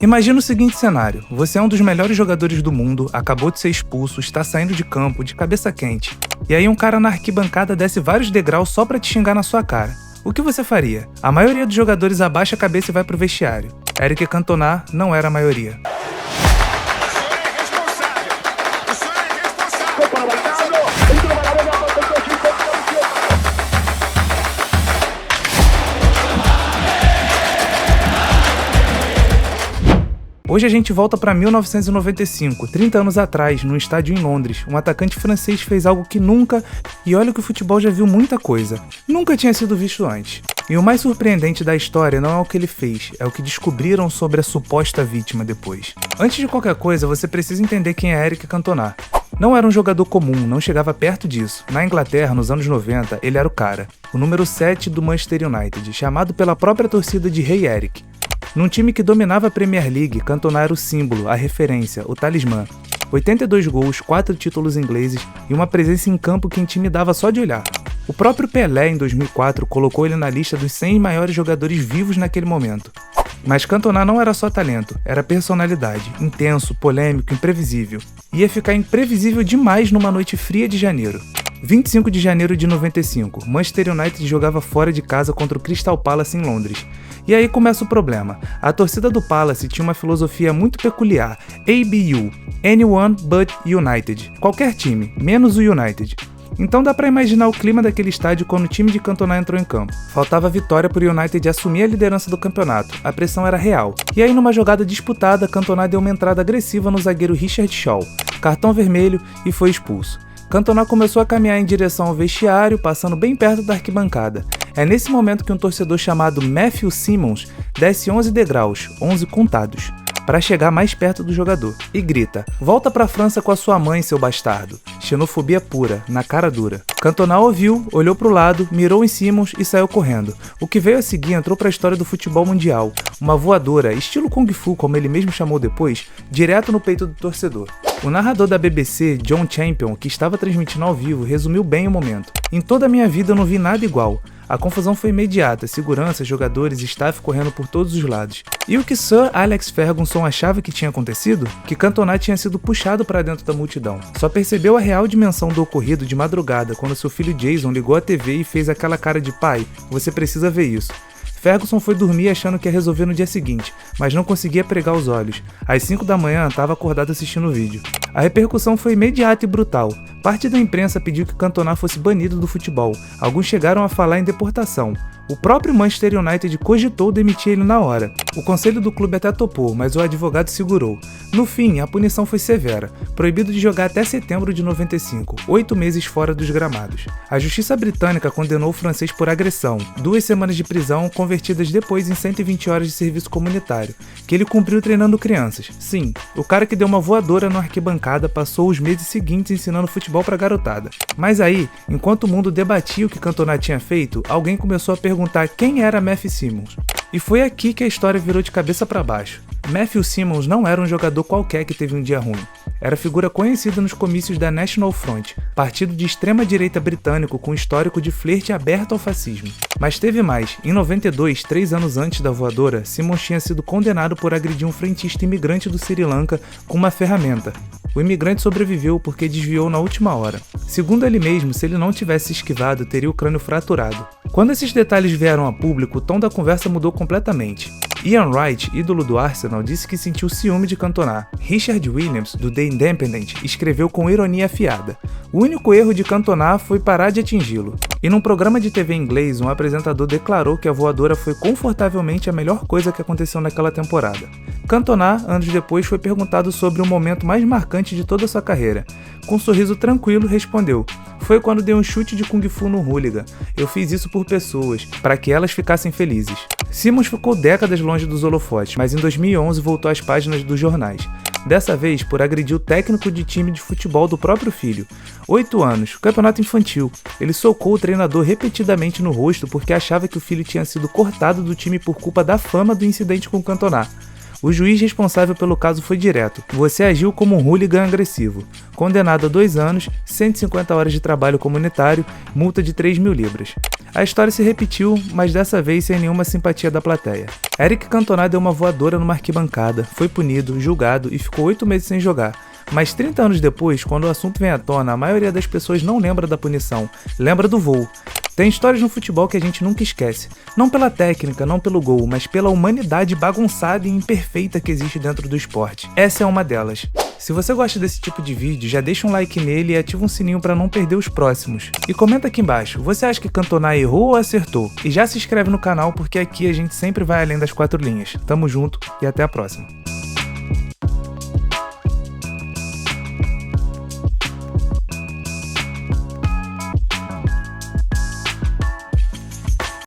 Imagina o seguinte cenário: você é um dos melhores jogadores do mundo, acabou de ser expulso, está saindo de campo, de cabeça quente. E aí um cara na arquibancada desce vários degraus só pra te xingar na sua cara. O que você faria? A maioria dos jogadores abaixa a cabeça e vai pro vestiário. Eric Cantona não era a maioria. Hoje a gente volta para 1995, 30 anos atrás, num estádio em Londres. Um atacante francês fez algo que nunca, e olha que o futebol já viu muita coisa, nunca tinha sido visto antes. E o mais surpreendente da história não é o que ele fez, é o que descobriram sobre a suposta vítima depois. Antes de qualquer coisa, você precisa entender quem é Eric Cantona. Não era um jogador comum, não chegava perto disso. Na Inglaterra, nos anos 90, ele era o cara, o número 7 do Manchester United, chamado pela própria torcida de Rei Eric. Num time que dominava a Premier League, Cantona era o símbolo, a referência, o talismã. 82 gols, 4 títulos ingleses e uma presença em campo que intimidava só de olhar. O próprio Pelé, em 2004, colocou ele na lista dos 100 maiores jogadores vivos naquele momento. Mas Cantona não era só talento, era personalidade, intenso, polêmico, imprevisível. Ia ficar imprevisível demais numa noite fria de janeiro. 25 de janeiro de 95, Manchester United jogava fora de casa contra o Crystal Palace em Londres. E aí começa o problema. A torcida do Palace tinha uma filosofia muito peculiar, ABU, Anyone But United, qualquer time, menos o United. Então dá pra imaginar o clima daquele estádio quando o time de Cantona entrou em campo. Faltava vitória pro United assumir a liderança do campeonato, a pressão era real. E aí numa jogada disputada, Cantona deu uma entrada agressiva no zagueiro Richard Shaw, cartão vermelho e foi expulso. Cantona começou a caminhar em direção ao vestiário, passando bem perto da arquibancada. É nesse momento que um torcedor chamado Matthew Simmons desce 11 degraus, 11 contados, para chegar mais perto do jogador, e grita: "Volta pra França com a sua mãe, seu bastardo." Xenofobia pura, na cara dura. Cantona ouviu, olhou pro lado, mirou em Simmons e saiu correndo. O que veio a seguir entrou pra história do futebol mundial. Uma voadora, estilo Kung Fu, como ele mesmo chamou depois, direto no peito do torcedor. O narrador da BBC, John Champion, que estava transmitindo ao vivo, resumiu bem o momento. "Em toda a minha vida eu não vi nada igual. A confusão foi imediata, segurança, jogadores e staff correndo por todos os lados. E o que Sir Alex Ferguson achava que tinha acontecido? Que Cantona tinha sido puxado para dentro da multidão. Só percebeu a real dimensão do ocorrido de madrugada quando seu filho Jason ligou a TV e fez aquela cara de: "Pai, você precisa ver isso." Ferguson foi dormir achando que ia resolver no dia seguinte, mas não conseguia pregar os olhos. Às 5 da manhã, estava acordado assistindo o vídeo. A repercussão foi imediata e brutal. Parte da imprensa pediu que Cantona fosse banido do futebol. Alguns chegaram a falar em deportação. O próprio Manchester United cogitou demitir ele na hora. O conselho do clube até topou, mas o advogado segurou. No fim, a punição foi severa. Proibido de jogar até setembro de 95, 8 meses fora dos gramados. A justiça britânica condenou o francês por agressão, 2 semanas de prisão convertidas depois em 120 horas de serviço comunitário, que ele cumpriu treinando crianças. Sim, o cara que deu uma voadora na arquibancada passou os meses seguintes ensinando futebol pra garotada. Mas aí, enquanto o mundo debatia o que Cantona tinha feito, alguém começou a perguntar quem era Matthew Simmons. E foi aqui que a história virou de cabeça para baixo. Matthew Simmons não era um jogador qualquer que teve um dia ruim. Era figura conhecida nos comícios da National Front, partido de extrema-direita britânico com histórico de flerte aberto ao fascismo. Mas teve mais. Em 92, 3 anos antes da voadora, Simmons tinha sido condenado por agredir um frentista imigrante do Sri Lanka com uma ferramenta. O imigrante sobreviveu porque desviou na última hora. Segundo ele mesmo, se ele não tivesse esquivado, teria o crânio fraturado. Quando esses detalhes vieram a público, o tom da conversa mudou completamente. Ian Wright, ídolo do Arsenal, disse que sentiu ciúme de Cantona. Richard Williams, do The Independent, escreveu com ironia afiada: "O único erro de Cantona foi parar de atingi-lo." E num programa de TV inglês, um apresentador declarou que a voadora foi confortavelmente a melhor coisa que aconteceu naquela temporada. Cantona, anos depois, foi perguntado sobre o momento mais marcante de toda a sua carreira. Com um sorriso tranquilo, respondeu: "Foi quando dei um chute de Kung Fu no hooligan. Eu fiz isso por pessoas, para que elas ficassem felizes." Simmons ficou décadas longe dos holofotes, mas em 2011 voltou às páginas dos jornais. Dessa vez por agredir o técnico de time de futebol do próprio filho. 8 anos, campeonato infantil. Ele socou o treinador repetidamente no rosto porque achava que o filho tinha sido cortado do time por culpa da fama do incidente com Cantona. O juiz responsável pelo caso foi direto: você agiu como um hooligan agressivo. Condenado a 2 anos, 150 horas de trabalho comunitário, multa de 3.000 libras. A história se repetiu, mas dessa vez sem nenhuma simpatia da plateia. Eric Cantona deu uma voadora numa arquibancada, foi punido, julgado e ficou 8 meses sem jogar. Mas 30 anos depois, quando o assunto vem à tona, a maioria das pessoas não lembra da punição, lembra do voo. Tem histórias no futebol que a gente nunca esquece. Não pela técnica, não pelo gol, mas pela humanidade bagunçada e imperfeita que existe dentro do esporte. Essa é uma delas. Se você gosta desse tipo de vídeo, já deixa um like nele e ativa um sininho para não perder os próximos. E comenta aqui embaixo, você acha que Cantona errou ou acertou? E já se inscreve no canal porque aqui a gente sempre vai além das 4 linhas. Tamo junto e até a próxima.